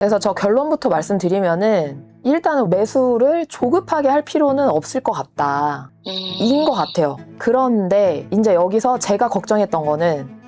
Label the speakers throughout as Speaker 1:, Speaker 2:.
Speaker 1: 그래서 저 결론부터 말씀드리면은 일단은 매수를 조급하게 할 필요는 없을 것 같다. 인 것 같아요. 그런데 이제 여기서 제가 걱정했던 거는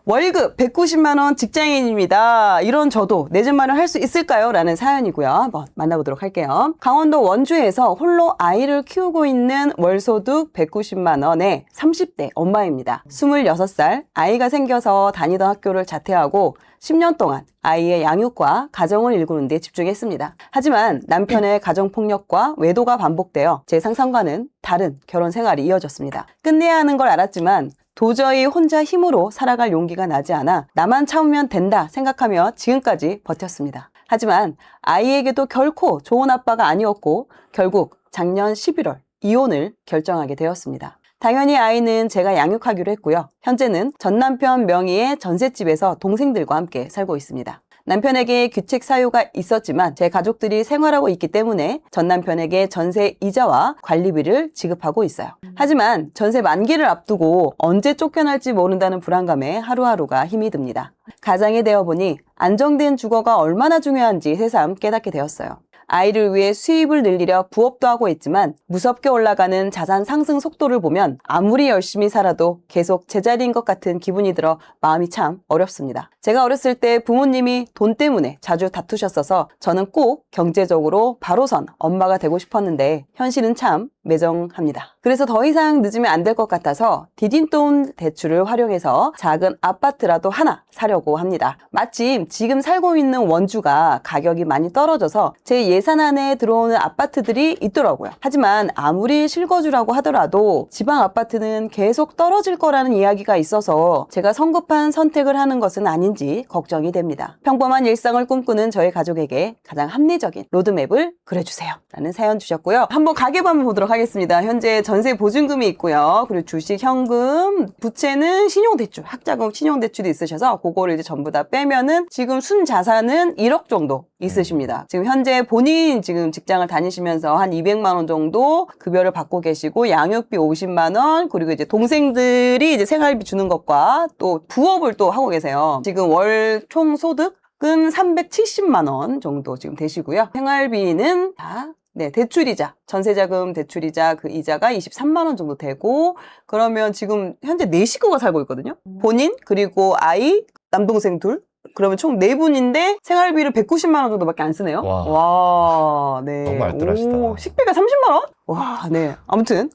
Speaker 2: 월급 190만 원 직장인입니다. 이런 저도 내 집 마련할 수 있을까요? 라는 사연이고요. 한번 만나보도록 할게요. 강원도 원주에서 홀로 아이를 키우고 있는 월소득 190만 원의 30대 엄마입니다. 26살 아이가 생겨서 다니던 학교를 자퇴하고 10년 동안 아이의 양육과 가정을 일구는 데 집중했습니다. 하지만 남편의 가정폭력과 외도가 반복되어 제 상상과는 다른 결혼 생활이 이어졌습니다. 끝내야 하는 걸 알았지만 도저히 혼자 힘으로 살아갈 용기가 나지 않아 나만 참으면 된다 생각하며 지금까지 버텼습니다. 하지만 아이에게도 결코 좋은 아빠가 아니었고 결국 작년 11월 이혼을 결정하게 되었습니다. 당연히 아이는 제가 양육하기로 했고요. 현재는 전 남편 명의의 전셋집에서 동생들과 함께 살고 있습니다. 남편에게 규칙 사유가 있었지만 제 가족들이 생활하고 있기 때문에 전 남편에게 전세 이자와 관리비를 지급하고 있어요. 하지만 전세 만기를 앞두고 언제 쫓겨날지 모른다는 불안감에 하루하루가 힘이 듭니다. 가장이 되어보니 안정된 주거가 얼마나 중요한지 새삼 깨닫게 되었어요. 아이를 위해 수입을 늘리려 부업도 하고 있지만 무섭게 올라가는 자산 상승 속도를 보면 아무리 열심히 살아도 계속 제자리인 것 같은 기분이 들어 마음이 참 어렵습니다. 제가 어렸을 때 부모님이 돈 때문에 자주 다투셨어서 저는 꼭 경제적으로 바로 선 엄마가 되고 싶었는데 현실은 참 매정합니다. 그래서 더 이상 늦으면 안 될 것 같아서 디딤돈 대출을 활용해서 작은 아파트라도 하나 사려고 합니다. 마침 지금 살고 있는 원주가 가격이 많이 떨어져서 제 예산 안에 들어오는 아파트들이 있더라고요. 하지만 아무리 실거주라고 하더라도 지방 아파트는 계속 떨어질 거라는 이야기가 있어서 제가 성급한 선택을 하는 것은 아닌지 걱정이 됩니다. 평범한 일상을 꿈꾸는 저희 가족에게 가장 합리적인 로드맵을 그려주세요. 라는 사연 주셨고요. 한번 가계부 한번 보도록 하겠습니다. 현재 전세 보증금이 있고요. 그리고 주식, 현금, 부채는 신용대출, 학자금 신용대출이 있으셔서 그거를 이제 전부 다 빼면은 지금 순자산은 1억 정도 있으십니다. 지금 현재 본인 지금 직장을 다니시면서 한 200만 원 정도 급여를 받고 계시고 양육비 50만 원 그리고 이제 동생들이 이제 생활비 주는 것과 또 부업을 또 하고 계세요. 지금 월 총 소득은 370만 원 정도 지금 되시고요. 생활비는 다 대출이자, 전세자금 대출이자 그 이자가 23만 원 정도 되고 그러면 지금 현재 4식구가 살고 있거든요. 본인 그리고 아이, 남동생 둘 그러면 총 4분인데 생활비를 190만 원 정도밖에 안 쓰네요.
Speaker 3: 와,
Speaker 2: 네.
Speaker 3: 너무 알뜰하시다.
Speaker 2: 식비가 30만 원? 와, 네. 아무튼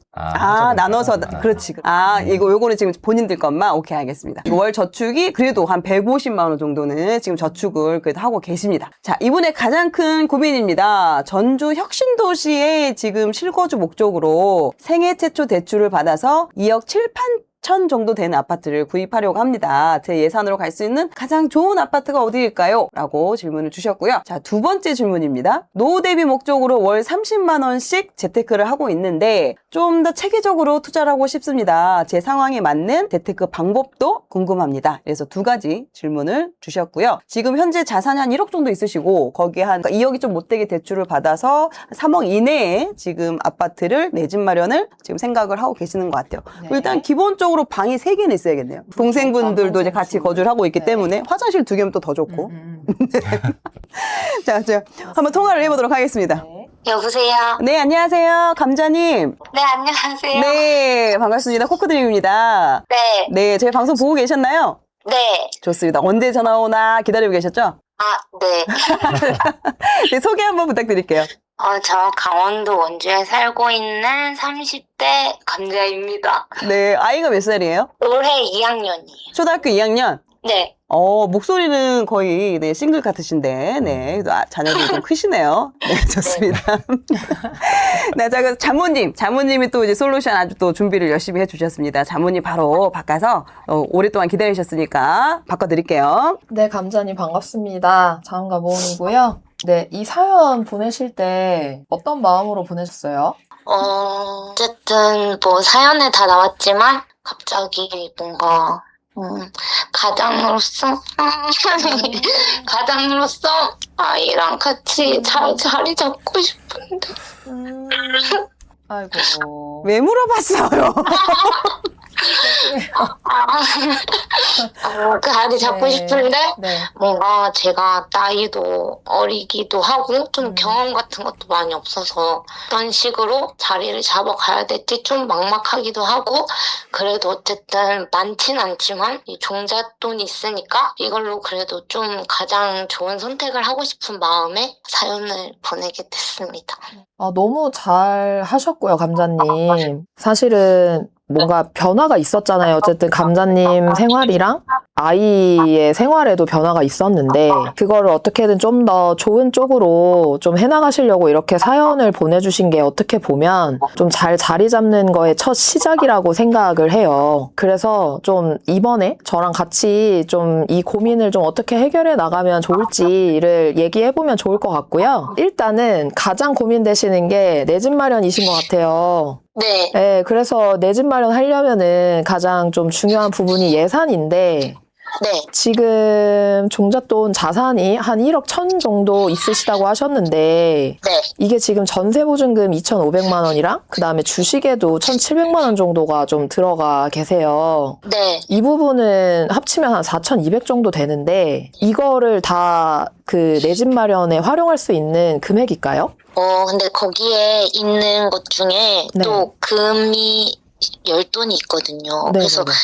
Speaker 2: 나눠서 그렇지. 요거는 지금 본인들 것만 오케이 알겠습니다. 월 저축이 그래도 한 150만 원 정도는 지금 저축을 그래도 하고 계십니다. 자, 이분의 가장 큰 고민입니다. 전주 혁신도시에 지금 실거주 목적으로 생애 최초 대출을 받아서 2억 7천 정도 되는 아파트를 구입하려고 합니다. 제 예산으로 갈 수 있는 가장 좋은 아파트가 어디일까요? 라고 질문을 주셨고요. 자, 두 번째 질문입니다. 노후 대비 목적으로 월 30만 원씩 재테크를 하고 있는데 좀 더 체계적으로 투자를 하고 싶습니다. 제 상황에 맞는 재테크 방법도 궁금합니다. 그래서 두 가지 질문을 주셨고요. 지금 현재 자산이 한 1억 정도 있으시고 거기에 한 2억이 좀 못되게 대출을 받아서 3억 이내에 지금 아파트를 내 집 마련을 지금 생각을 하고 계시는 것 같아요.
Speaker 1: 네.
Speaker 2: 일단 기본적으로 방이 3개는 있어야겠네요. 동생분들도 이제 같이 거주를 하고 있기 때문에 화장실 2개면 또 더 좋고. 자, 한번 통화를 해보도록 하겠습니다.
Speaker 1: 네.
Speaker 4: 여보세요?
Speaker 2: 네, 안녕하세요. 감자님.
Speaker 4: 네, 안녕하세요.
Speaker 2: 네, 반갑습니다. 코코드림입니다.
Speaker 4: 네,
Speaker 2: 네, 저희 방송 보고 계셨나요?
Speaker 4: 네.
Speaker 2: 좋습니다. 언제 전화 오나 기다리고 계셨죠?
Speaker 4: 네.
Speaker 2: 네, 소개 한번 부탁드릴게요.
Speaker 4: 저 강원도 원주에 살고 있는 30대 감자입니다.
Speaker 2: 네, 아이가 몇 살이에요?
Speaker 4: 올해 2학년이에요.
Speaker 2: 초등학교 2학년?
Speaker 4: 네.
Speaker 2: 목소리는 거의, 싱글 같으신데, 자녀분이 좀 크시네요. 네, 좋습니다. 네, 자, 그 자모님이 또 이제 솔루션 아주 또 준비를 열심히 해주셨습니다. 자모님 바로 바꿔서, 오랫동안 기다리셨으니까 바꿔드릴게요.
Speaker 1: 네, 감자님 반갑습니다. 자음과 모음이고요. 네, 이 사연 보내실 때 어떤 마음으로 보내셨어요?
Speaker 4: 어쨌든 뭐 사연에 다 나왔지만 갑자기 뭔가 가장으로서 아이랑 같이 잘 자리 잡고 싶은데.
Speaker 1: 아이고.
Speaker 2: 왜 물어봤어요?
Speaker 4: 그 자리 잡고
Speaker 1: 네.
Speaker 4: 싶은데
Speaker 1: 네.
Speaker 4: 뭔가 제가 나이도 어리기도 하고 좀
Speaker 1: 음.
Speaker 4: 경험 같은 것도 많이 없어서 어떤 식으로 자리를 잡아가야 될지 좀 막막하기도 하고 그래도 어쨌든 많진 않지만 이 종잣돈이 있으니까 이걸로 그래도 좀 가장 좋은 선택을 하고 싶은 마음에 사연을 보내게 됐습니다.
Speaker 1: 너무 잘 하셨고요, 감자님. 사실은 뭔가 변화가 있었잖아요. 어쨌든 감자님 생활이랑 아이의 생활에도 변화가 있었는데 그거를 어떻게든 좀 더 좋은 쪽으로 좀 해나가시려고 이렇게 사연을 보내주신 게 어떻게 보면 좀 잘 자리 잡는 거의 첫 시작이라고 생각을 해요. 그래서 좀 이번에 저랑 같이 좀 이 고민을 좀 어떻게 해결해 나가면 좋을지를 얘기해보면 좋을 것 같고요. 일단은 가장 고민되시는 게 내 집 마련이신 것 같아요.
Speaker 4: 네,
Speaker 1: 네, 그래서 내 집 마련하려면은 가장 좀 중요한 부분이 예산인데
Speaker 4: 네,
Speaker 1: 지금 종잣돈 자산이 한 1억 1천 정도 있으시다고 하셨는데
Speaker 4: 네,
Speaker 1: 이게 지금 전세보증금 2,500만 원이랑 그 다음에 주식에도 1,700만 원 정도가 좀 들어가 계세요.
Speaker 4: 네.
Speaker 1: 이 부분은 합치면 한 4,200 정도 되는데 이거를 다 그 내 집 마련에 활용할 수 있는 금액일까요?
Speaker 4: 근데 거기에 있는 것 중에
Speaker 1: 네.
Speaker 4: 또 금이 열돈이 있거든요.
Speaker 1: 네,
Speaker 4: 그래서
Speaker 1: 네, 네.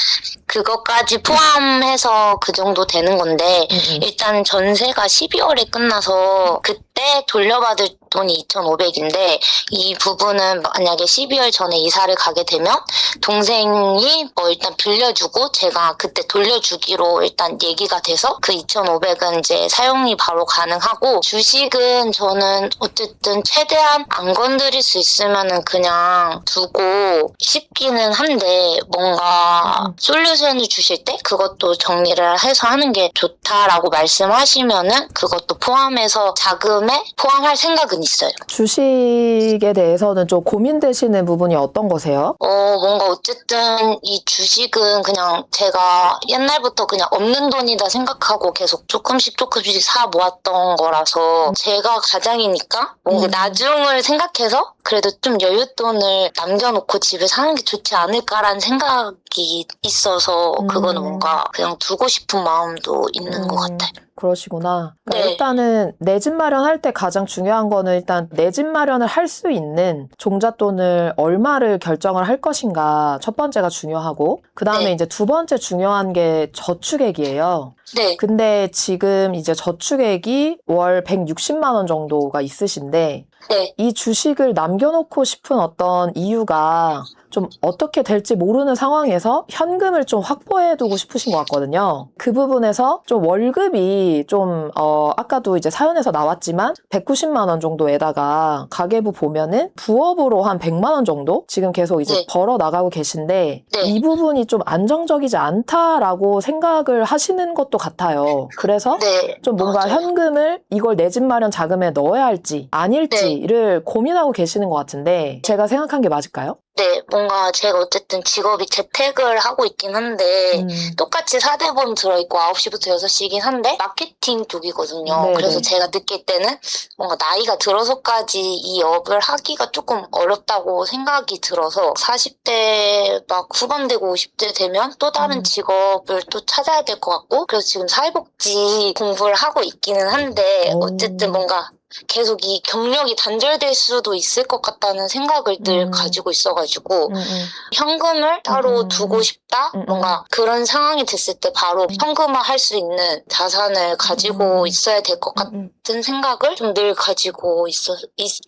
Speaker 4: 그것까지 포함해서 그 정도 되는 건데 일단 전세가 12월에 끝나서 그때 돌려받을 돈이 2,500인데 이 부분은 만약에 12월 전에 이사를 가게 되면 동생이 일단 빌려주고 제가 그때 돌려주기로 일단 얘기가 돼서 그 2,500은 이제 사용이 바로 가능하고 주식은 저는 어쨌든 최대한 안 건드릴 수 있으면은 그냥 두고 싶기는 한데 뭔가 솔루션을 주실 때 그것도 정리를 해서 하는 게 좋다라고 말씀하시면은 그것도 포함해서 자금에 포함할 생각은 있어요.
Speaker 1: 주식에 대해서는 좀 고민되시는 부분이 어떤 거세요?
Speaker 4: 뭔가 어쨌든 이 주식은 그냥 제가 옛날부터 그냥 없는 돈이다 생각하고 계속 조금씩 사 모았던 거라서 제가 가장이니까 뭔가 나중을 생각해서 그래도 좀 여윳돈을 남겨놓고 집에 사는 게 좋지 않을까라는 생각이 있어서 그거는 뭔가 그냥 두고 싶은 마음도 있는 것 같아요.
Speaker 1: 그러시구나. 그러니까
Speaker 4: 네.
Speaker 1: 일단은 내 집 마련할 때 가장 중요한 거는 일단 내 집 마련을 할 수 있는 종잣돈을 얼마를 결정을 할 것인가 첫 번째가 중요하고 그 다음에
Speaker 4: 네.
Speaker 1: 이제 두 번째 중요한 게 저축액이에요.
Speaker 4: 네,
Speaker 1: 근데 지금 이제 저축액이 월 160만 원 정도가 있으신데
Speaker 4: 네,
Speaker 1: 이 주식을 남겨놓고 싶은 어떤 이유가 좀 어떻게 될지 모르는 상황에서 현금을 좀 확보해두고 싶으신 것 같거든요. 그 부분에서 좀 월급이 좀 아까도 이제 사연에서 나왔지만 190만 원 정도에다가 가계부 보면은 부업으로 한 100만 원 정도 지금 계속 이제
Speaker 4: 네.
Speaker 1: 벌어 나가고 계신데
Speaker 4: 네.
Speaker 1: 이 부분이 좀 안정적이지 않다라고 생각을 하시는 것도 같아요. 그래서
Speaker 4: 네.
Speaker 1: 좀 뭔가
Speaker 4: 맞아요.
Speaker 1: 현금을 이걸 내 집 마련 자금에 넣어야 할지 아닐지를 고민하고 계시는 것 같은데 제가 생각한 게 맞을까요?
Speaker 4: 네, 뭔가 제가 어쨌든 직업이 재택을 하고 있긴 한데 똑같이 4대보험 들어있고 9시부터 6시이긴 한데 마케팅 쪽이거든요.
Speaker 1: 네네.
Speaker 4: 그래서 제가 느낄 때는 뭔가 나이가 들어서까지 이 업을 하기가 조금 어렵다고 생각이 들어서 40대 막 후반 되고 50대 되면 또 다른 직업을 또 찾아야 될 것 같고 그래서 지금 사회복지 공부를 하고 있기는 한데 어쨌든 뭔가 계속 이 경력이 단절될 수도 있을 것 같다는 생각을 늘 가지고 있어가지고 현금을 따로 두고 싶다? 뭔가 그런 상황이 됐을 때 바로 현금화 할 수 있는 자산을 가지고 있어야 될 것 같은 생각을 좀 늘 가지고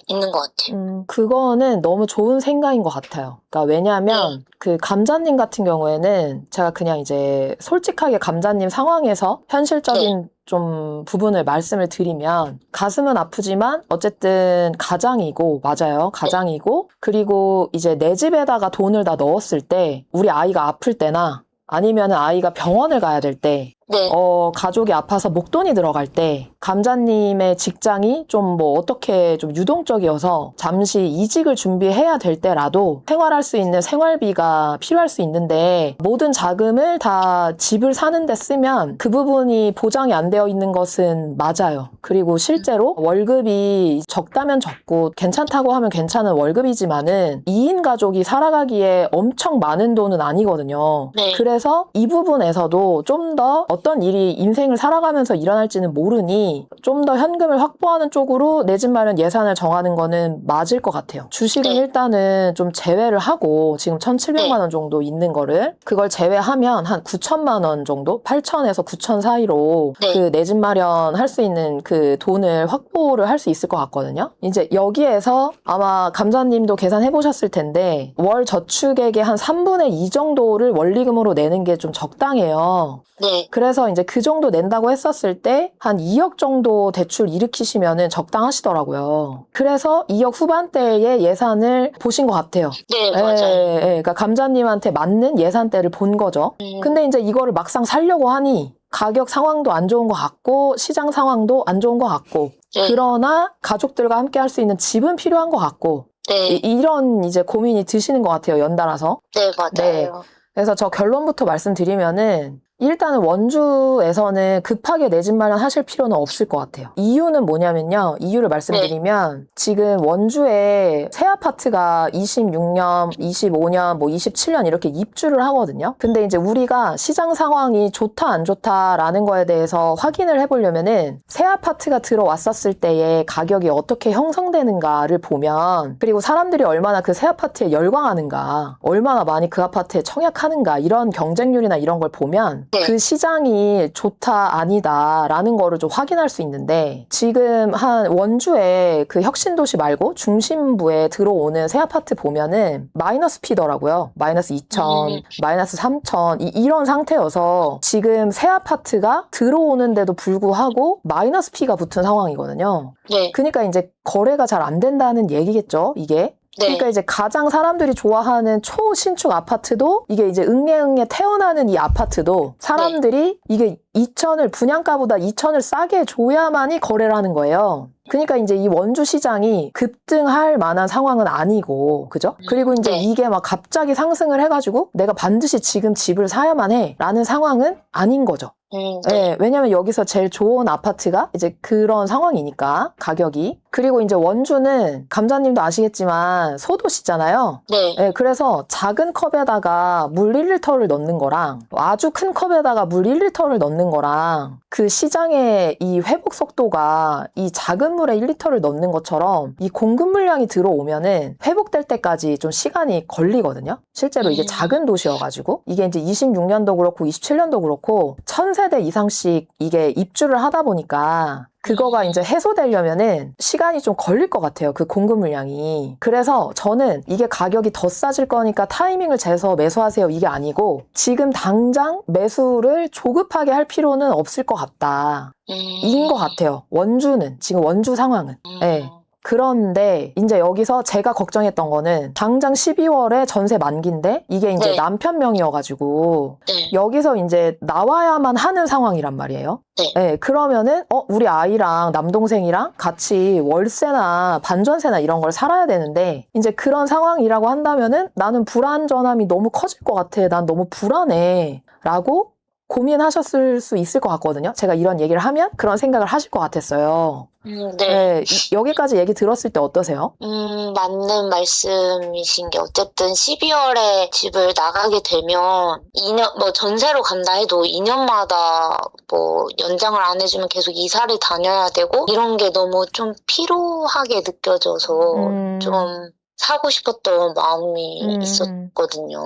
Speaker 4: 있는 것 같아요.
Speaker 1: 그거는 너무 좋은 생각인 것 같아요. 그러니까 왜냐하면 그 감자님 같은 경우에는 제가 그냥 이제 솔직하게 감자님 상황에서 현실적인 좀 부분을 말씀을 드리면 가슴은 아프지만 어쨌든 가장이고 맞아요. 가장이고 그리고 이제 내 집에다가 돈을 다 넣었을 때 우리 아이가 아플 때나 아니면 아이가 병원을 가야 될 때
Speaker 4: 네.
Speaker 1: 가족이 아파서 목돈이 들어갈 때 감자님의 직장이 좀 뭐 어떻게 좀 유동적이어서 잠시 이직을 준비해야 될 때라도 생활할 수 있는 생활비가 필요할 수 있는데 모든 자금을 다 집을 사는 데 쓰면 그 부분이 보장이 안 되어 있는 것은 맞아요. 그리고 실제로 월급이 적다면 적고 괜찮다고 하면 괜찮은 월급이지만은 2인 가족이 살아가기에 엄청 많은 돈은 아니거든요.
Speaker 4: 네.
Speaker 1: 그래서 이 부분에서도 좀 더 어떤 일이 인생을 살아가면서 일어날지는 모르니 좀 더 현금을 확보하는 쪽으로 내 집 마련 예산을 정하는 거는 맞을 것 같아요. 주식은
Speaker 4: 네.
Speaker 1: 일단은 좀 제외를 하고 지금 1,700만 원 정도 있는 거를 그걸 제외하면 한 9천만 원 정도? 8천에서 9천 사이로
Speaker 4: 네.
Speaker 1: 그 내 집 마련 할 수 있는 그 돈을 확보를 할 수 있을 것 같거든요. 이제 여기에서 아마 감자님도 계산해 보셨을 텐데 월 저축액의 한 3분의 2 정도를 원리금으로 내는 게 좀 적당해요.
Speaker 4: 네.
Speaker 1: 그래서 이제 그 정도 낸다고 했었을 때 한 2억 정도 대출 일으키시면은 적당하시더라고요. 그래서 2억 후반대의 예산을 보신 것 같아요.
Speaker 4: 네, 맞아요.
Speaker 1: 그러니까 감자님한테 맞는 예산대를 본 거죠. 근데 이제 이거를 막상 살려고 하니 가격 상황도 안 좋은 것 같고 시장 상황도 안 좋은 것 같고
Speaker 4: 네.
Speaker 1: 그러나 가족들과 함께 할 수 있는 집은 필요한 것 같고
Speaker 4: 네.
Speaker 1: 이런 이제 고민이 드시는 것 같아요. 연달아서.
Speaker 4: 네, 맞아요.
Speaker 1: 네. 그래서 저 결론부터 말씀드리면은 일단은 원주에서는 급하게 내 집 마련하실 필요는 없을 것 같아요. 이유는 뭐냐면요. 이유를 말씀드리면 지금 원주에 새 아파트가 26년, 25년, 뭐 27년 이렇게 입주를 하거든요. 근데 이제 우리가 시장 상황이 좋다 안 좋다라는 거에 대해서 확인을 해보려면은 새 아파트가 들어왔었을 때의 가격이 어떻게 형성되는가를 보면 그리고 사람들이 얼마나 그 새 아파트에 열광하는가 얼마나 많이 그 아파트에 청약하는가 이런 경쟁률이나 이런 걸 보면
Speaker 4: 네.
Speaker 1: 그 시장이 좋다 아니다 라는 거를 좀 확인할 수 있는데 지금 한 원주에 그 혁신도시 말고 중심부에 들어오는 새 아파트 보면은 마이너스 피더라고요. 마이너스 2천, 마이너스 3천 이런 상태여서 지금 새 아파트가 들어오는데도 불구하고 마이너스 피가 붙은 상황이거든요.
Speaker 4: 네.
Speaker 1: 그러니까 이제 거래가 잘 안 된다는 얘기겠죠, 이게.
Speaker 4: 네.
Speaker 1: 그러니까 이제 가장 사람들이 좋아하는 초신축 아파트도 이게 이제 응애응애 태어나는 이 아파트도 사람들이 이게 2천을 분양가보다 2천을 싸게 줘야만이 거래를 하는 거예요. 그러니까 이제 이 원주 시장이 급등할 만한 상황은 아니고, 그죠? 그리고 이제
Speaker 4: 네.
Speaker 1: 이게 막 갑자기 상승을 해가지고 내가 반드시 지금 집을 사야만 해 라는 상황은 아닌 거죠.
Speaker 4: 네.
Speaker 1: 네, 왜냐면 여기서 제일 좋은 아파트가 이제 그런 상황이니까 가격이. 그리고 이제 원주는 감자님도 아시겠지만 소도시잖아요.
Speaker 4: 네.
Speaker 1: 네, 그래서 작은 컵에다가 물 1리터를 넣는 거랑 아주 큰 컵에다가 물 1리터를 넣는 거랑 그 시장의 이 회복 속도가 이 작은 물에 1리터를 넣는 것처럼 이 공급 물량이 들어오면은 회복될 때까지 좀 시간이 걸리거든요. 실제로 이게 작은 도시여가지고 이게 이제 26년도 그렇고 27년도 그렇고 1000세대 이상씩 이게 입주를 하다 보니까 그거가 이제 해소되려면은 시간이 좀 걸릴 것 같아요. 그 공급 물량이. 그래서 저는 이게 가격이 더 싸질 거니까 타이밍을 재서 매수하세요. 이게 아니고 지금 당장 매수를 조급하게 할 필요는 없을 것 같다. 인 것 같아요. 원주는. 지금 원주 상황은. 네. 그런데 이제 여기서 제가 걱정했던 거는 당장 12월에 전세 만기인데 이게 이제
Speaker 4: 네.
Speaker 1: 남편 명의여가지고
Speaker 4: 네.
Speaker 1: 여기서 이제 나와야만 하는 상황이란 말이에요.
Speaker 4: 네.
Speaker 1: 네, 그러면은 우리 아이랑 남동생이랑 같이 월세나 반전세나 이런 걸 살아야 되는데 이제 그런 상황이라고 한다면은 나는 불안전함이 너무 커질 것 같아. 난 너무 불안해. 라고 고민하셨을 수 있을 것 같거든요. 제가 이런 얘기를 하면 그런 생각을 하실 것 같았어요.
Speaker 4: 네.
Speaker 1: 네, 여기까지 얘기 들었을 때 어떠세요?
Speaker 4: 맞는 말씀이신 게 어쨌든 12월에 집을 나가게 되면 2년, 뭐 전세로 간다 해도 2년마다 뭐 연장을 안 해주면 계속 이사를 다녀야 되고 이런 게 너무 좀 피로하게 느껴져서 좀 사고 싶었던 마음이 있었거든요.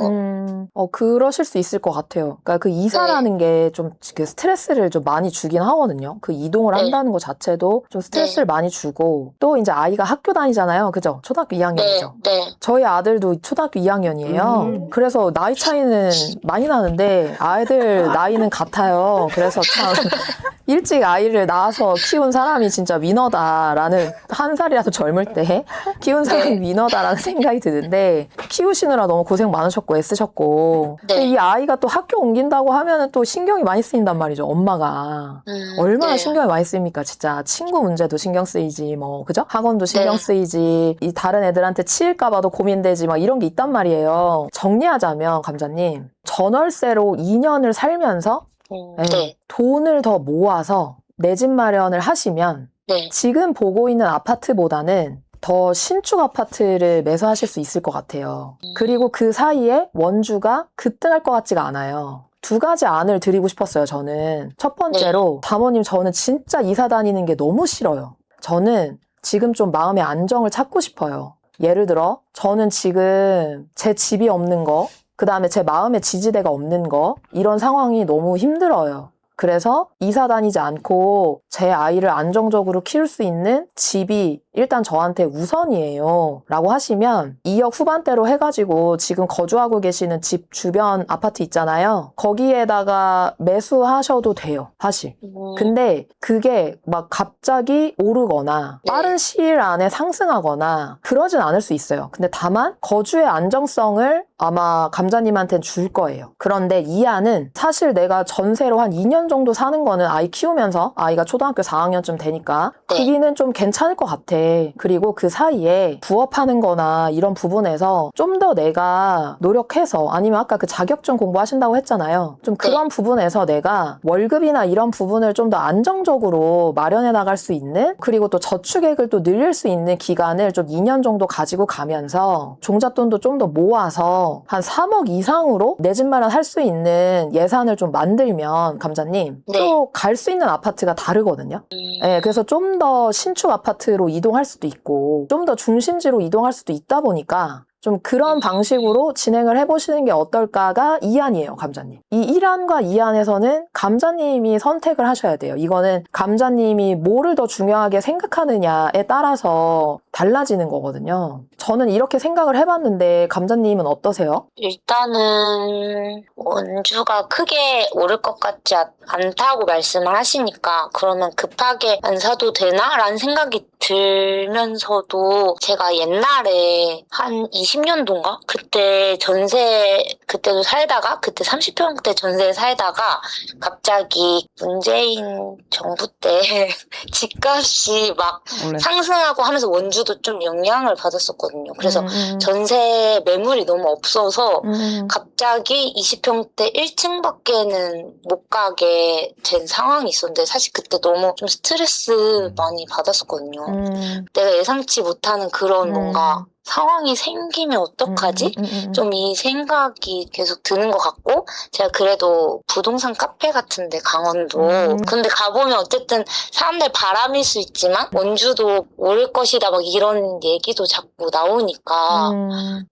Speaker 1: 그러실 수 있을 것 같아요. 그러니까 그 이사라는 게 좀 그 스트레스를 좀 많이 주긴 하거든요. 그 이동을
Speaker 4: 네.
Speaker 1: 한다는 것 자체도 좀 스트레스를 많이 주고 또 이제 아이가 학교 다니잖아요. 그죠? 초등학교 2학년이죠.
Speaker 4: 네.
Speaker 1: 저희 아들도 초등학교 2학년이에요. 그래서 나이 차이는 많이 나는데 아이들 나이는 같아요. 그래서 참 일찍 아이를 낳아서 키운 사람이 진짜 위너다라는 한 살이라도 젊을 때 키운 사람이 위너다라는 않나라는 생각이 드는데 키우시느라 너무 고생 많으셨고 애쓰셨고
Speaker 4: 네.
Speaker 1: 근데 이 아이가 또 학교 옮긴다고 하면은 또 신경이 많이 쓰인단 말이죠. 엄마가. 얼마나
Speaker 4: 네.
Speaker 1: 신경이 많이 쓰입니까? 진짜 친구 문제도 신경 쓰이지 뭐 그죠? 학원도 신경
Speaker 4: 네.
Speaker 1: 쓰이지 이 다른 애들한테 치일까 봐도 고민되지 막 이런 게 있단 말이에요. 정리하자면 감자님 전월세로 2년을 살면서
Speaker 4: 네.
Speaker 1: 돈을 더 모아서 내 집 마련을 하시면
Speaker 4: 네.
Speaker 1: 지금 보고 있는 아파트보다는 더 신축 아파트를 매수하실 수 있을 것 같아요. 그리고 그 사이에 원주가 급등할 것 같지가 않아요. 두 가지 안을 드리고 싶었어요, 저는. 첫 번째로, 사모님, 저는 진짜 이사 다니는 게 너무 싫어요. 저는 지금 좀 마음의 안정을 찾고 싶어요. 예를 들어, 저는 지금 제 집이 없는 거, 그 다음에 제 마음의 지지대가 없는 거, 이런 상황이 너무 힘들어요. 그래서 이사 다니지 않고 제 아이를 안정적으로 키울 수 있는 집이 일단 저한테 우선이에요 라고 하시면 2억 후반대로 해가지고 지금 거주하고 계시는 집 주변 아파트 있잖아요. 거기에다가 매수하셔도 돼요, 사실. 근데 그게 막 갑자기 오르거나 빠른 시일 안에 상승하거나 그러진 않을 수 있어요. 근데 다만 거주의 안정성을 아마 감자님한테는 줄 거예요. 그런데 이 안은 사실 내가 전세로 한 2년 정도 사는 거는 아이 키우면서 아이가 초등학교 4학년쯤 되니까 크기는 좀 괜찮을 것 같아. 그리고 그 사이에 부업하는 거나 이런 부분에서 좀 더 내가 노력해서 아니면 아까 그 자격증 공부하신다고 했잖아요. 좀 그런 부분에서 내가 월급이나 이런 부분을 좀 더 안정적으로 마련해 나갈 수 있는 그리고 또 저축액을 또 늘릴 수 있는 기간을 좀 2년 정도 가지고 가면서 종잣돈도 좀 더 모아서 한 3억 이상으로 내 집 마련 할 수 있는 예산을 좀 만들면 감자님 또 갈 수 있는 아파트가 다르거든요. 네, 그래서 좀 더 신축 아파트로 이동할 수도 있고 좀 더 중심지로 이동할 수도 있다 보니까 좀 그런 방식으로 진행을 해보시는 게 어떨까가 2안이에요, 감자님. 이 1안과 2안에서는 감자님이 선택을 하셔야 돼요. 이거는 감자님이 뭐를 더 중요하게 생각하느냐에 따라서 달라지는 거거든요. 저는 이렇게 생각을 해봤는데 감자님은 어떠세요?
Speaker 4: 일단은 원주가 크게 오를 것 같지 않다고 말씀을 하시니까 그러면 급하게 안 사도 되나? 라는 생각이 들면서도 제가 옛날에 한 20년도인가? 그때 그때도 살다가 그때 30평대 전세에 살다가 갑자기 문재인 정부 때 집값이 막 상승하고 하면서 원주도 좀 영향을 받았었거든요. 그래서 전세 매물이 너무 없어서 갑자기 20평대 1층밖에는 못 가게 된 상황이 있었는데 사실 그때 너무 좀 스트레스 많이 받았었거든요. 내가 예상치 못하는 그런 뭔가 상황이 생기면 어떡하지? 좀 이 생각이 계속 드는 것 같고 제가 그래도 부동산 카페 같은데 강원도 근데 가보면 어쨌든 사람들 바람일 수 있지만 원주도 오를 것이다 막 이런 얘기도 자꾸 나오니까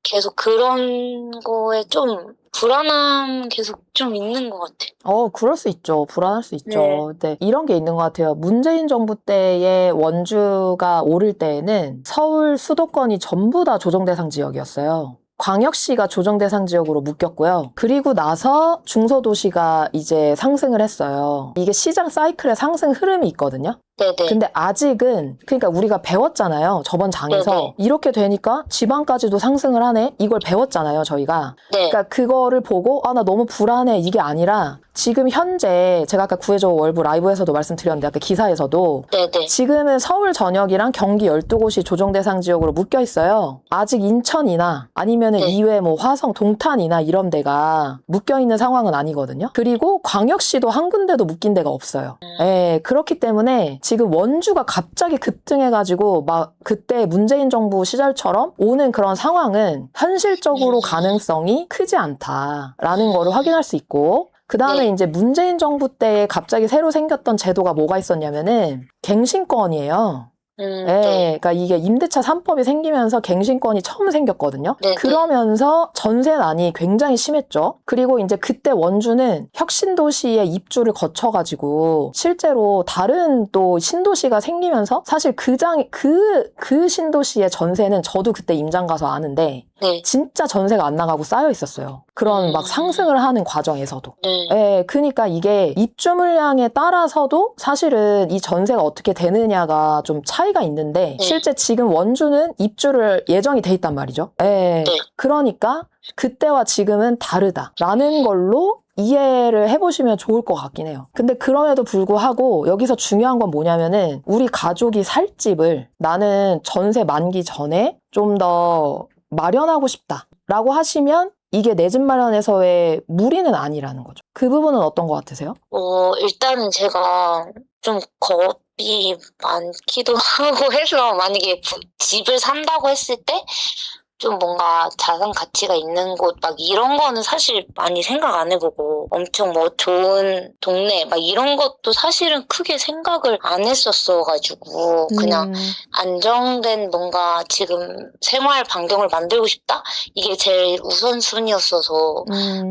Speaker 4: 계속 그런 거에 좀 불안함 계속 좀 있는 것 같아요.
Speaker 1: 그럴 수 있죠. 불안할 수 있죠. 네, 이런 게 있는 것 같아요. 문재인 정부 때의 원주가 오를 때에는 서울 수도권이 전부 다 조정대상 지역이었어요. 광역시가 조정대상 지역으로 묶였고요. 그리고 나서 중소도시가 이제 상승을 했어요. 이게 시장 사이클의 상승 흐름이 있거든요.
Speaker 4: 네네.
Speaker 1: 근데 아직은 그러니까 우리가 배웠잖아요. 저번 장에서
Speaker 4: 네네.
Speaker 1: 이렇게 되니까 지방까지도 상승을 하네. 이걸 배웠잖아요. 저희가.
Speaker 4: 네.
Speaker 1: 그러니까 그거를 보고 나 너무 불안해. 이게 아니라 지금 현재 제가 아까 구해줘 월부 라이브에서도 말씀드렸는데 아까 기사에서도
Speaker 4: 네네.
Speaker 1: 지금은 서울 전역이랑 경기 12곳이 조정대상 지역으로 묶여 있어요. 아직 인천이나 아니면은 이외 뭐 화성, 동탄이나 이런 데가 묶여 있는 상황은 아니거든요. 그리고 광역시도 한 군데도 묶인 데가 없어요. 예, 그렇기 때문에 지금 원주가 갑자기 급등해가지고 막 그때 문재인 정부 시절처럼 오는 그런 상황은 현실적으로 가능성이 크지 않다라는 거를 확인할 수 있고 그 다음에 이제 문재인 정부 때 갑자기 새로 생겼던 제도가 뭐가 있었냐면은 갱신권이에요. 그러니까 이게 임대차 3법이 생기면서 갱신권이 처음 생겼거든요. 그러면서 전세난이 굉장히 심했죠. 그리고 이제 그때 원주는 혁신도시의 입주를 거쳐가지고 실제로 다른 또 신도시가 생기면서 사실 그 신도시의 전세는 저도 그때 임장 가서 아는데
Speaker 4: 네.
Speaker 1: 진짜 전세가 안 나가고 쌓여 있었어요. 그런 막 상승을 하는 과정에서도.
Speaker 4: 네.
Speaker 1: 예, 그러니까 이게 입주 물량에 따라서도 사실은 이 전세가 어떻게 되느냐가 좀 차이가 있는데
Speaker 4: 네.
Speaker 1: 실제 지금 원주는 입주를 예정이 돼 있단 말이죠. 예,
Speaker 4: 네.
Speaker 1: 그러니까 그때와 지금은 다르다라는 걸로 이해를 해보시면 좋을 것 같긴 해요. 근데 그럼에도 불구하고 여기서 중요한 건 뭐냐면은 우리 가족이 살 집을 나는 전세 만기 전에 좀 더 마련하고 싶다라고 하시면 이게 내 집 마련에서의 무리는 아니라는 거죠. 그 부분은 어떤 것 같으세요?
Speaker 4: 일단은 제가 좀 겁이 많기도 하고 해서 만약에 집을 산다고 했을 때 좀 뭔가 자산 가치가 있는 곳 막 이런 거는 사실 많이 생각 안 해보고 엄청 뭐 좋은 동네 막 이런 것도 사실은 크게 생각을 안 했었어가지고 그냥 안정된 뭔가 지금 생활 반경을 만들고 싶다? 이게 제일 우선순위였어서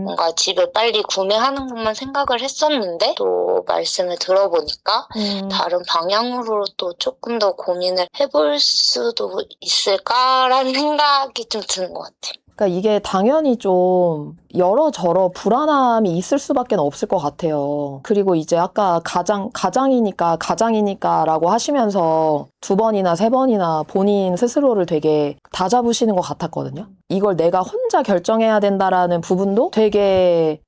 Speaker 4: 뭔가 집을 빨리 구매하는 것만 생각을 했었는데 또 말씀을 들어보니까 다른 방향으로 또 조금 더 고민을 해볼 수도 있을까라는 생각이 좀 드는 것 같아요.
Speaker 1: 그러니까 이게 당연히 좀 여러저러 불안함이 있을 수밖에 없을 것 같아요. 그리고 이제 아까 가장이니까라고 하시면서 2번이나 3번이나 본인 스스로를 되게 다잡으시는 것 같았거든요. 이걸 내가 혼자 결정해야 된다라는 부분도 되게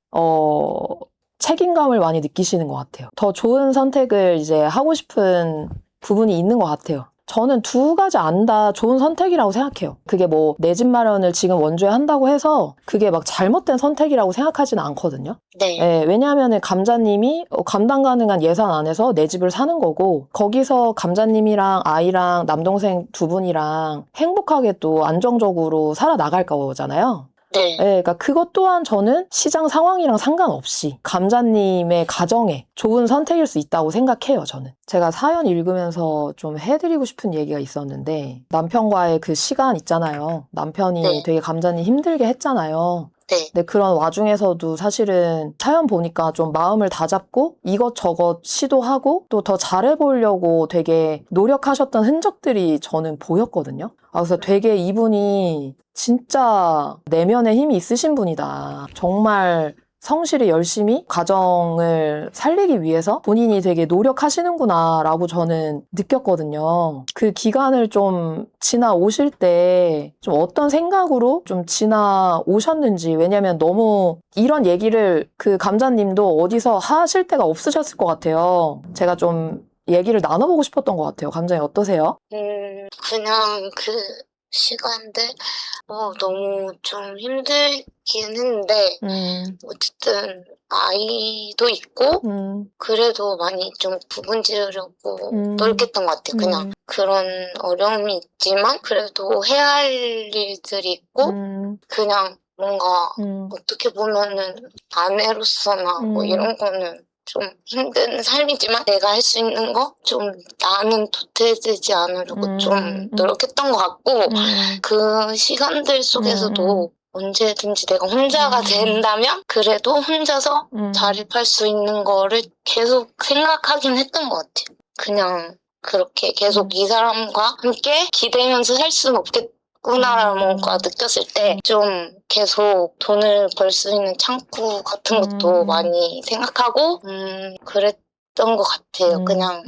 Speaker 1: 책임감을 많이 느끼시는 것 같아요. 더 좋은 선택을 이제 하고 싶은 부분이 있는 것 같아요. 저는 2가지 안 다 좋은 선택이라고 생각해요. 그게 뭐 내 집 마련을 지금 원주에 한다고 해서 그게 막 잘못된 선택이라고 생각하지는 않거든요.
Speaker 4: 네.
Speaker 1: 예, 왜냐하면 감자님이 감당 가능한 예산 안에서 내 집을 사는 거고 거기서 감자님이랑 아이랑 남동생 2분이랑 행복하게 또 안정적으로 살아나갈 거잖아요.
Speaker 4: 네.
Speaker 1: 예, 그러니까 그것 또한 저는 시장 상황이랑 상관없이 감자님의 가정에 좋은 선택일 수 있다고 생각해요, 저는. 제가 사연 읽으면서 좀 해드리고 싶은 얘기가 있었는데 남편과의 그 시간 있잖아요. 남편이
Speaker 4: 네.
Speaker 1: 되게 감자님 힘들게 했잖아요.
Speaker 4: 네.
Speaker 1: 근데 그런 와중에서도 사실은 사연 보니까 좀 마음을 다잡고 이것저것 시도하고 또 더 잘해보려고 되게 노력하셨던 흔적들이 저는 보였거든요. 그래서 되게 이분이 진짜 내면에 힘이 있으신 분이다. 정말 성실히 열심히 가정을 살리기 위해서 본인이 되게 노력하시는구나 라고 저는 느꼈거든요. 그 기간을 좀 지나오실 때 좀 어떤 생각으로 좀 지나오셨는지, 왜냐면 너무 이런 얘기를 그 감자님도 어디서 하실 데가 없으셨을 것 같아요. 제가 좀 얘기를 나눠보고 싶었던 것 같아요. 감자님 어떠세요?
Speaker 4: 그냥 그 시간대 너무 좀 힘들긴 했는데 어쨌든 아이도 있고 그래도 많이 좀 구분 지으려고 노력했던 것 같아요. 그냥 그런 어려움이 있지만 그래도 해야 할 일들이 있고 그냥 뭔가 어떻게 보면은 아내로서나 뭐 이런 거는 좀 힘든 삶이지만 내가 할 수 있는 거 좀 나는 도태되지 않으려고 좀 노력했던 것 같고 그 시간들 속에서도 언제든지 내가 혼자가 된다면 그래도 혼자서 자립할 수 있는 거를 계속 생각하긴 했던 것 같아요. 그냥 그렇게 계속 이 사람과 함께 기대면서 살 수는 없겠구나라는 뭔가 느꼈을 때 좀 계속 돈을 벌 수 있는 창구 같은 것도 많이 생각하고 그랬던 것 같아요. 그냥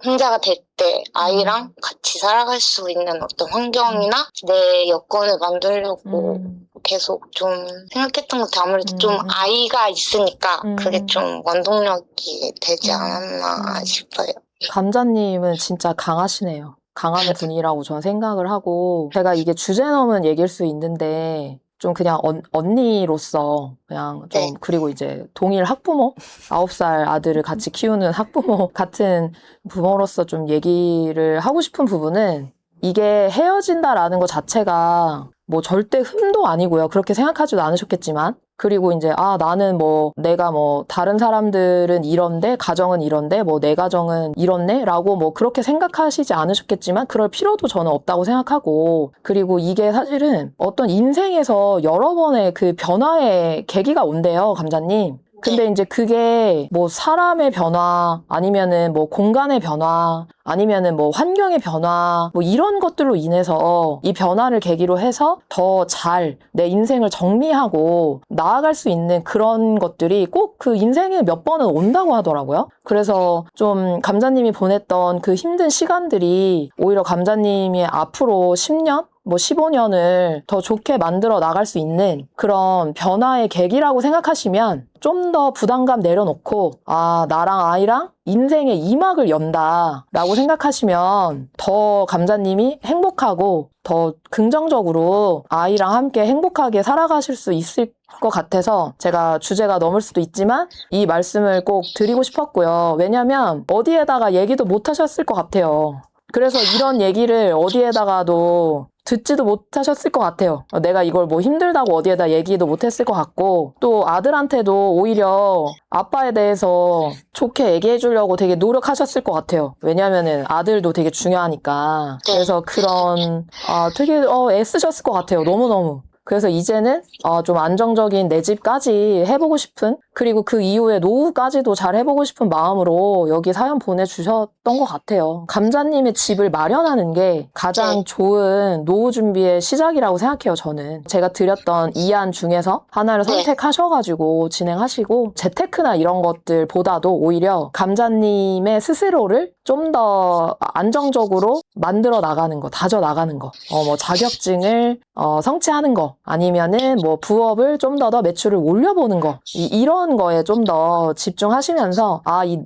Speaker 4: 혼자가 될 때 아이랑 같이 살아갈 수 있는 어떤 환경이나 내 여건을 만들려고 계속 좀 생각했던 것 같아요. 아무래도 좀 아이가 있으니까 그게 좀 원동력이 되지 않았나 싶어요.
Speaker 1: 감자님은 진짜 강하시네요. 강한 분이라고 저는 생각을 하고 제가 이게 주제 넘은 얘기일 수 있는데 좀 그냥 언니로서 그냥 좀
Speaker 4: 네.
Speaker 1: 그리고 이제 동일 학부모 9살 아들을 같이 키우는 학부모 같은 부모로서 좀 얘기를 하고 싶은 부분은 이게 헤어진다라는 것 자체가 뭐 절대 흠도 아니고요. 그렇게 생각하지도 않으셨겠지만 그리고 이제 나는 뭐 내가 뭐 다른 사람들은 이런데 가정은 이런데 뭐 내 가정은 이렇네 라고 뭐 그렇게 생각하시지 않으셨겠지만 그럴 필요도 저는 없다고 생각하고 그리고 이게 사실은 어떤 인생에서 여러 번의 그 변화의 계기가 온대요, 감자님. 근데 이제 그게 뭐 사람의 변화, 아니면은 뭐 공간의 변화, 아니면은 뭐 환경의 변화, 뭐 이런 것들로 인해서 이 변화를 계기로 해서 더 잘 내 인생을 정리하고 나아갈 수 있는 그런 것들이 꼭 그 인생에 몇 번은 온다고 하더라고요. 그래서 좀 감자님이 보냈던 그 힘든 시간들이 오히려 감자님이 앞으로 10년? 뭐 15년을 더 좋게 만들어 나갈 수 있는 그런 변화의 계기라고 생각하시면 좀 더 부담감 내려놓고 아, 나랑 아이랑 인생의 2막을 연다 라고 생각하시면 더 감자님이 행복하고 더 긍정적으로 아이랑 함께 행복하게 살아가실 수 있을 것 같아서 제가 주제가 넘을 수도 있지만 이 말씀을 꼭 드리고 싶었고요. 왜냐면 어디에다가 얘기도 못 하셨을 것 같아요. 그래서 이런 얘기를 어디에다가도 듣지도 못하셨을 것 같아요. 내가 이걸 뭐 힘들다고 어디에다 얘기도 못했을 것 같고 또 아들한테도 오히려 아빠에 대해서 좋게 얘기해 주려고 되게 노력하셨을 것 같아요. 왜냐면은 아들도 되게 중요하니까. 그래서 그런 되게 애쓰셨을 것 같아요. 너무너무. 그래서 이제는 좀 안정적인 내 집까지 해보고 싶은, 그리고 그 이후에 노후까지도 잘 해보고 싶은 마음으로 여기 사연 보내주셨던 것 같아요. 감자님의 집을 마련하는 게 가장 좋은 노후 준비의 시작이라고 생각해요, 저는. 제가 드렸던 이안 중에서 하나를 선택하셔가지고 진행하시고 재테크나 이런 것들보다도 오히려 감자님의 스스로를 좀 더 안정적으로 만들어 나가는 거, 다져 나가는 거, 뭐 자격증을 성취하는 거, 아니면은 뭐 부업을 좀 더 매출을 올려보는 거, 이런 거에 좀 더 집중하시면서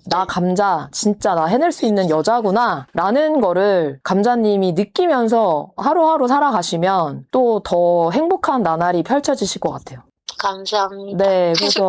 Speaker 1: 나 감자 진짜 나 해낼 수 있는 여자구나 라는 거를 감자님이 느끼면서 하루하루 살아가시면 또 더 행복한 나날이 펼쳐지실 것 같아요.
Speaker 4: 감사합니다.
Speaker 1: 네, 그래서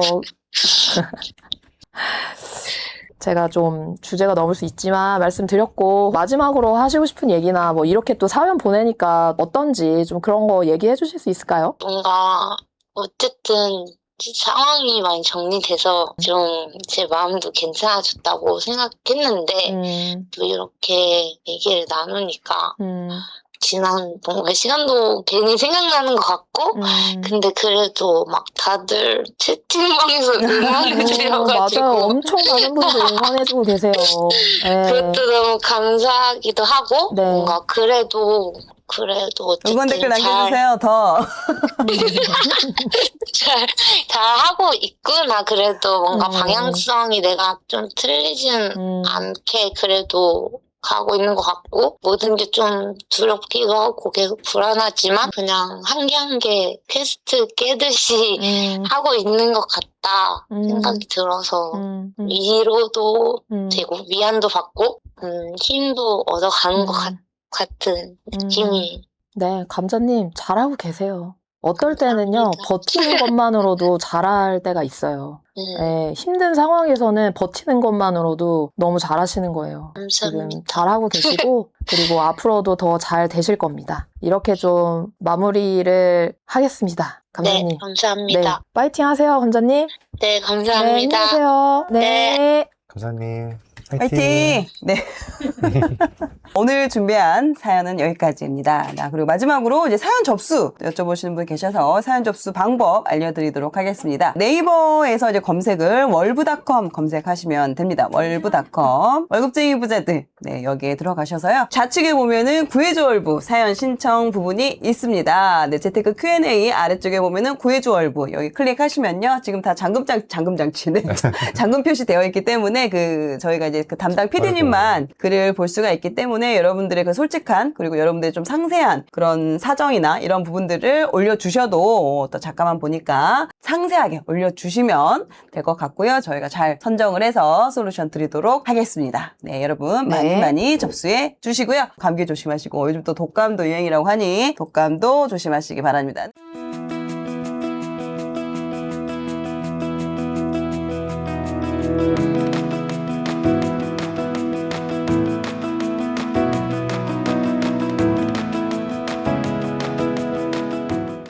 Speaker 1: 제가 좀 주제가 넘을 수 있지만 말씀드렸고, 마지막으로 하시고 싶은 얘기나 뭐 이렇게 또 사연 보내니까 어떤지 좀 그런 거 얘기해 주실 수 있을까요?
Speaker 4: 뭔가 어쨌든 상황이 많이 정리돼서 좀 제 마음도 괜찮아졌다고 생각했는데 또 이렇게 얘기를 나누니까 지난 뭔가 시간도 괜히 생각나는 것 같고 근데 그래도 막 다들 채팅방에서 응원해주셔가지고
Speaker 1: 맞아요. 엄청 많은 분들 응원해주고 계세요. 네.
Speaker 4: 그것도 너무 감사하기도 하고
Speaker 1: 네.
Speaker 4: 뭔가 그래도 어쨌든
Speaker 2: 응원 댓글 남겨주세요. 더.
Speaker 4: 잘 하고 있구나. 그래도 뭔가 방향성이 내가 좀 틀리진 않게 그래도 가고 있는 것 같고, 모든 게 좀 두렵기도 하고 계속 불안하지만 그냥 한 개 한 개 퀘스트 깨듯이 하고 있는 것 같다 생각이 들어서 위로도 되고 위안도 받고 힘도 얻어가는 것 같은 느낌이.
Speaker 1: 네, 감자님 잘하고 계세요. 어떨 때는요, 버티는 것만으로도 잘할 때가 있어요. 네, 힘든 상황에서는 버티는 것만으로도 너무 잘하시는 거예요.
Speaker 4: 감사합니다.
Speaker 1: 지금 잘하고 계시고, 그리고 앞으로도 더 잘 되실 겁니다. 이렇게 좀 마무리를 하겠습니다. 감자님.
Speaker 4: 네, 감사합니다.
Speaker 1: 네, 파이팅 하세요, 감자님.
Speaker 4: 네, 감사합니다.
Speaker 1: 네, 힘내세요. 네.
Speaker 3: 감사님.
Speaker 2: 파이팅! 네. 오늘 준비한 사연은 여기까지입니다. 자, 그리고 마지막으로 이제 사연 접수 여쭤보시는 분 계셔서 사연 접수 방법 알려드리도록 하겠습니다. 네이버에서 이제 검색을 월부닷컴 검색하시면 됩니다. 월부닷컴. 월급쟁이 부자들. 네, 여기에 들어가셔서요. 좌측에 보면은 구해줘 월부 사연 신청 부분이 있습니다. 네, 재테크 Q&A 아래쪽에 보면은 구해줘 월부 여기 클릭하시면요. 지금 다 잠금장치네. 잠금 표시되어 있기 때문에 저희가 이제 그 담당 PD님만 글을 볼 수가 있기 때문에 여러분들의 그 솔직한 그리고 여러분들의 좀 상세한 그런 사정이나 이런 부분들을 올려주셔도 또 잠깐만 보니까 상세하게 올려주시면 될 것 같고요. 저희가 잘 선정을 해서 솔루션 드리도록 하겠습니다. 네, 여러분 많이 접수해 주시고요. 감기 조심하시고 요즘 또 독감도 유행이라고 하니 독감도 조심하시기 바랍니다.